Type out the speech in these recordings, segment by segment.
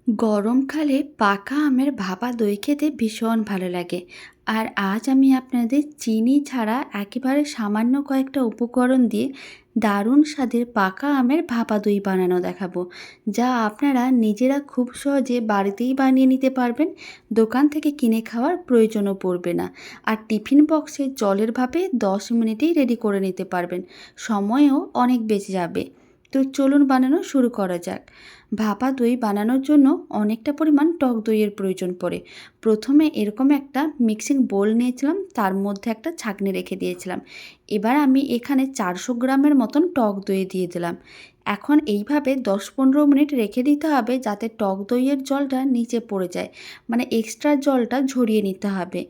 গরমকালে পাকা আমের ভাপা দই খেতে ভীষণ ভালো লাগে। আর আজ আমি আপনাদের চিনি ছাড়া একেবারে সামান্য কয়েকটা উপকরণ দিয়ে দারুণ স্বাদের পাকা আমের ভাপা দই বানানো দেখাবো, যা আপনারা নিজেরা খুব সহজে বাড়িতেই বানিয়ে নিতে পারবেন। দোকান থেকে কিনে খাওয়ার প্রয়োজনও পড়বে না। আর টিফিন বক্সে জলের ভাপে 10 মিনিটেই রেডি করে নিতে পারবেন। সময়ও অনেক বেঁচে যাবে। তো চলুন বানানো শুরু করা যাক। ভাপা দই বানানোর জন্য অনেকটা পরিমাণ টক দইয়ের প্রয়োজন পড়ে। প্রথমে এরকম একটা মিক্সিং বোল নিয়েছিলাম, তার মধ্যে একটা ছাঁকনি রেখে দিয়েছিলাম। এবার আমি এখানে 400 গ্রামের মতন টক দই দিয়ে দিলাম। এখন এইভাবে 10-15 মিনিট রেখে দিতে হবে, যাতে টক দইয়ের জলটা নিচে পড়ে যায়, মানে এক্সট্রা জলটা ঝরিয়ে নিতে হবে।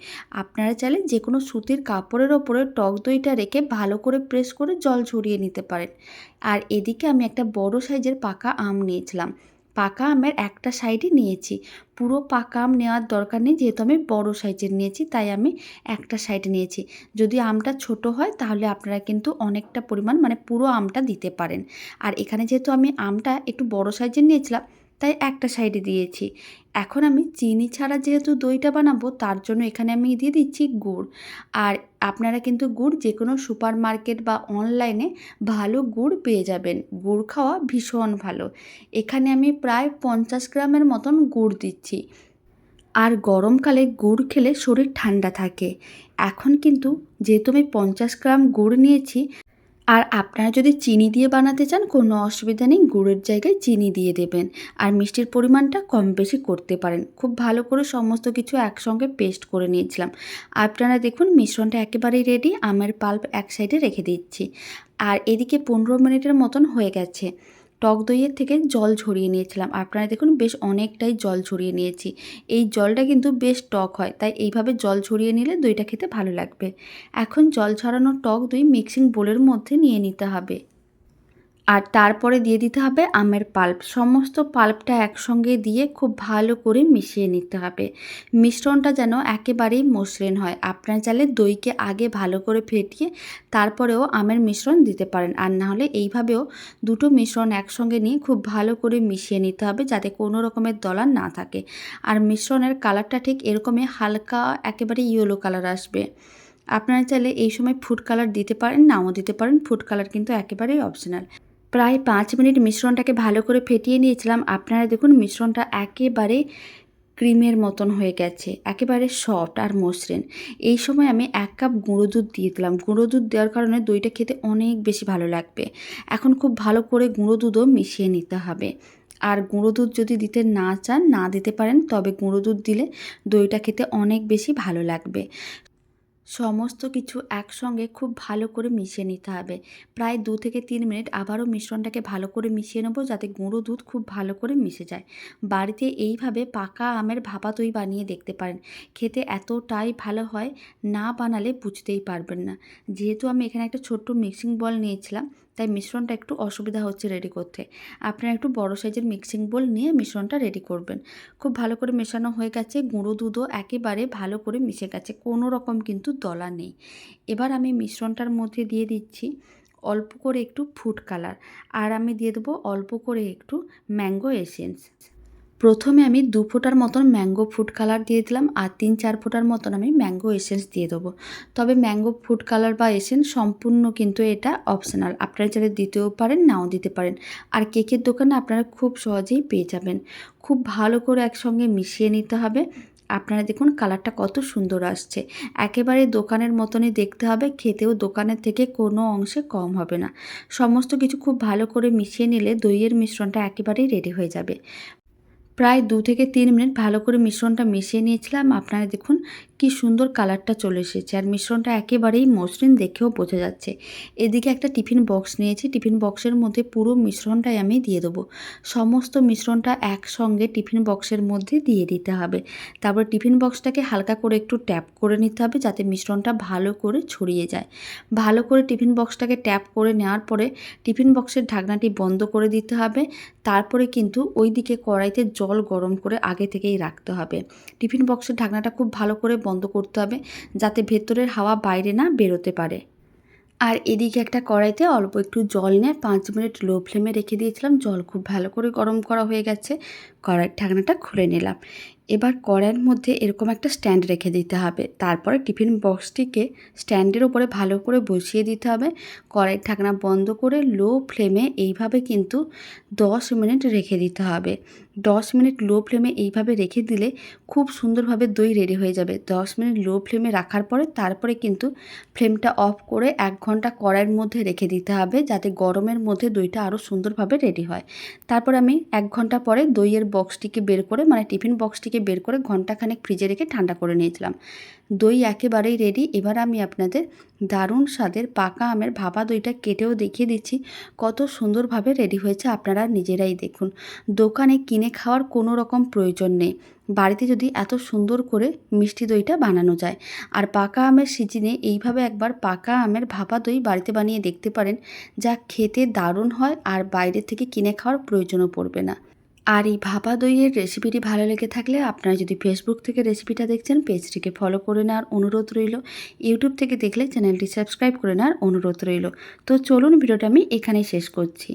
আপনারা চাইলে যে কোনো সুতির কাপড়ের ওপরে টক দইটা রেখে ভালো করে প্রেস করে জল ঝরিয়ে নিতে পারেন। আর এদিকে আমি একটা বড় সাইজের পাকা আম নিয়েছিলাম। পাকা আমের একটা সাইডই নিয়েছি, পুরো পাকা আম নেওয়ার দরকার নেই, যেহেতু আমি বড় সাইজের নিয়েছি তাই আমি একটা সাইড নিয়েছি। যদি আমটা ছোট হয় তাহলে আপনারা কিন্তু অনেকটা পরিমাণ মানে পুরো আমটা দিতে পারেন। আর এখানে যেহেতু আমি আমটা একটু বড় সাইজের নিয়েছিলাম তাই একটা সাইডে দিয়েছি। এখন আমি চিনি ছাড়া যেহেতু দইটা বানাবো, তার জন্য এখানে আমি দিয়ে দিচ্ছি গুড়। আর আপনারা কিন্তু গুড় যে কোনো সুপার মার্কেট বা অনলাইনে ভালো গুড় পেয়ে যাবেন। গুড় খাওয়া ভীষণ ভালো। এখানে আমি প্রায় 50 গ্রামের মতন গুড় দিচ্ছি। আর গরমকালে গুড় খেলে শরীর ঠান্ডা থাকে। এখন কিন্তু যেহেতু আমি 50 গ্রাম গুড় নিয়েছি, আর আপনারা যদি চিনি দিয়ে বানাতে চান কোনো অসুবিধা নেই, গুড়ের জায়গায় চিনি দিয়ে দেবেন। আর মিষ্টির পরিমাণটা কম বেশি করতে পারেন। খুব ভালো করে সমস্ত কিছু একসঙ্গে পেস্ট করে নিয়েছিলাম। আপনারা দেখুন মিশ্রণটা একেবারেই রেডি। আমের পাল্প এক সাইডে রেখে দিচ্ছি। আর এদিকে 15 মিনিটের মতন হয়ে গেছে। টক দইয়ের থেকে জল ঝরিয়ে নিয়েছিলাম। আপনারা দেখুন বেশ অনেকটাই জল ঝরিয়ে নিয়েছি। এই জলটা কিন্তু বেশ টক হয়, তাই এইভাবে জল ঝরিয়ে নিলে দইটা খেতে ভালো লাগবে। এখন জল ছড়ানো টক দই মিক্সিং বোলের মধ্যে নিয়ে নিতে হবে। আর তারপরে দিয়ে দিতে হবে আমের পাল্প। সমস্ত পাল্পটা একসঙ্গে দিয়ে খুব ভালো করে মিশিয়ে নিতে হবে। মিশ্রণটা যেন একেবারেই মসৃণ হয়। আপনারা চাইলে দইকে আগে ভালো করে ফেটিয়ে তারপরেও আমের মিশ্রণ দিতে পারেন। আর না হলে এইভাবেও দুটো মিশ্রণ একসঙ্গে নিয়ে খুব ভালো করে মিশিয়ে নিতে হবে, যাতে কোনো রকমের দলা না থাকে। আর মিশ্রণের কালারটা ঠিক এরকমই হালকা একেবারে ইয়েলো কালার আসবে। আপনারা চাইলে এই সময় ফুড কালার দিতে পারেন, নাও দিতে পারেন। ফুড কালার কিন্তু একেবারেই অপশনাল। প্রায় 5 মিনিট মিশ্রণটাকে ভালো করে ফেটিয়ে নিয়েছিলাম। আপনারা দেখুন মিশ্রণটা একেবারে ক্রিমের মতন হয়ে গেছে, একেবারে সফট আর মসৃণ। এই সময় আমি 1 কাপ গুঁড়ো দুধ দিয়ে দিলাম। গুঁড়ো দুধ দেওয়ার কারণে দইটা খেতে অনেক বেশি ভালো লাগবে। এখন খুব ভালো করে গুঁড়ো দুধও মিশিয়ে নিতে হবে। আর গুঁড়ো দুধ যদি দিতে না চান না দিতে পারেন, তবে গুঁড়ো দুধ দিলে দইটা খেতে অনেক বেশি ভালো লাগবে। সমস্ত কিছু একসঙ্গে খুব ভালো করে মিশিয়ে নিতে হবে। প্রায় 2 থেকে 3 মিনিট আবারও মিশ্রণটাকে ভালো করে মিশিয়ে নেব, যাতে গুঁড়ো দুধ খুব ভালো করে মিশে যায়। বাড়িতে এইভাবে পাকা আমের ভাপা দই বানিয়ে দেখতে পারেন। খেতে এতটাই ভালো হয়, না বানালে বুঝতেই পারবেন না। যেহেতু আমি এখানে একটা ছোট্ট মিক্সিং বল নিয়েছিলাম, তাই মিশ্রণটা একটু অসুবিধা হচ্ছে রেডি করতে। আপনারা একটু বড় সাইজের মিক্সিং বোল নিয়ে মিশ্রণটা রেডি করবেন। খুব ভালো করে মেশানো হয়ে গেছে। গুঁড়ো দুধও একেবারে ভালো করে মিশে গেছে, কোনো রকম কিন্তু দলা নেই। এবার আমি মিশ্রণটার মধ্যে দিয়ে দিচ্ছি অল্প করে একটু ফুড কালার, আর আমি দিয়ে দেবো অল্প করে একটু ম্যাঙ্গো এসেন্স। প্রথমে আমি 2 ফোঁটার মতন ম্যাঙ্গো ফুড কালার দিয়ে দিলাম, আর 3-4 ফোঁটার মতন আমি ম্যাঙ্গো এসেন্স দিয়ে দেবো। তবে ম্যাঙ্গো ফুড কালার বা এসেন্স সম্পূর্ণ কিন্তু এটা অপশনাল। আপনারা চাইলে দিতেও পারেন, নাও দিতে পারেন। আর কেকের দোকানে আপনারা খুব সহজেই পেয়ে যাবেন। খুব ভালো করে একসঙ্গে মিশিয়ে নিতে হবে। আপনারা দেখুন কালারটা কত সুন্দর আসছে। একেবারে দোকানের মতনই দেখতে হবে, খেতেও দোকানের থেকে কোনো অংশে কম হবে না। সমস্ত কিছু খুব ভালো করে মিশিয়ে নিলে দইয়ের মিশ্রণটা একেবারেই রেডি হয়ে যাবে। প্রায় 2 থেকে 3 মিনিট ভালো করে মিশ্রণটা মিশিয়ে নিয়েছিলাম। আপনারা দেখুন কি সুন্দর কালারটা চলে এসেছে, আর মিশ্রণটা একেবারেই মসৃণ, দেখেও বোঝা যাচ্ছে। এদিকে একটা টিফিন বক্স নিয়েছি। টিফিন বক্সের মধ্যে পুরো মিশ্রণটাই আমি দিয়ে দেবো। সমস্ত মিশ্রণটা একসঙ্গে টিফিন বক্সের মধ্যে দিয়ে দিতে হবে। তারপর টিফিন বক্সটাকে হালকা করে একটু ট্যাপ করে নিতে হবে, যাতে মিশ্রণটা ভালো করে ছড়িয়ে যায়। ভালো করে টিফিন বক্সটাকে ট্যাপ করে নেওয়ার পরে টিফিন বক্সের ঢাকনাটি বন্ধ করে দিতে হবে। তারপরে কিন্তু ওই দিকে কড়াইতে জল গরম করে আগে থেকেই রাখতে হবে। টিফিন বক্সের ঢাকনাটা খুব ভালো করে বন্ধ করতে হবে, যাতে ভেতরের হাওয়া বাইরে না বেরোতে পারে। আর এদিকে একটা কড়াইতে অল্প একটু জল নিয়ে 5 মিনিট লো ফ্লেমে রেখে দিয়েছিলাম। জল খুব ভালো করে গরম করা হয়ে গেছে। কড়াইয়ের ঢাকনাটা খুলে নিলাম। এবার কড়াইয়ের মধ্যে এরকম একটা স্ট্যান্ড রেখে দিতে হবে। তারপরে টিফিন বক্সটিকে স্ট্যান্ডের উপরে ভালো করে বসিয়ে দিতে হবে। কড়াইয়ের ঢাকনা বন্ধ করে লো ফ্লেমে এইভাবে কিন্তু 10 মিনিট রেখে দিতে হবে। 10 মিনিট লো ফ্লেমে এইভাবে রেখে দিলে খুব সুন্দরভাবে দই রেডি হয়ে যাবে। 10 মিনিট লো ফ্লেমে রাখার পরে তারপরে কিন্তু ফ্লেমটা অফ করে 1 ঘন্টা কড়াইয়ের মধ্যে রেখে দিতে হবে, যাতে গরমের মধ্যে দইটা আরও সুন্দরভাবে রেডি হয়। তারপর আমি 1 ঘন্টা পরে দইয়ের বক্সটিকে বের করে, মানে টিফিন বক্সটিকে বের করে ঘন্টাখানেক ফ্রিজে রেখে ঠান্ডা করে নিয়েছিলাম। দই একেবারেই রেডি। এবার আমি আপনাদের দারুণ স্বাদের পাকা আমের ভাপা দইটা কেটেও দেখিয়ে দিচ্ছি কত সুন্দরভাবে রেডি হয়েছে। আপনারা নিজেরাই দেখুন। দোকানে কিনে খাওয়ার কোনো রকম প্রয়োজন নেই। বাড়িতে যদি এত সুন্দর করে মিষ্টি দইটা বানানো যায়। আর পাকা আমের সিজনে এইভাবে একবার পাকা আমের ভাপা দই বাড়িতে বানিয়ে দেখতে পারেন, যা খেতে দারুণ হয় আর বাইরে থেকে কিনে খাওয়ার প্রয়োজনও পড়বে না। আর এই ভাপা দইয়ের রেসিপিটি ভালো লেগে থাকলে আপনারা যদি ফেসবুক থেকে রেসিপিটা দেখছেন, পেজটিকে ফলো করে নেওয়ার অনুরোধ রইল। ইউটিউব থেকে দেখলে চ্যানেলটি সাবস্ক্রাইব করে নেওয়ার অনুরোধ রইল। তো চলুন, ভিডিওটা আমি এখানেই শেষ করছি।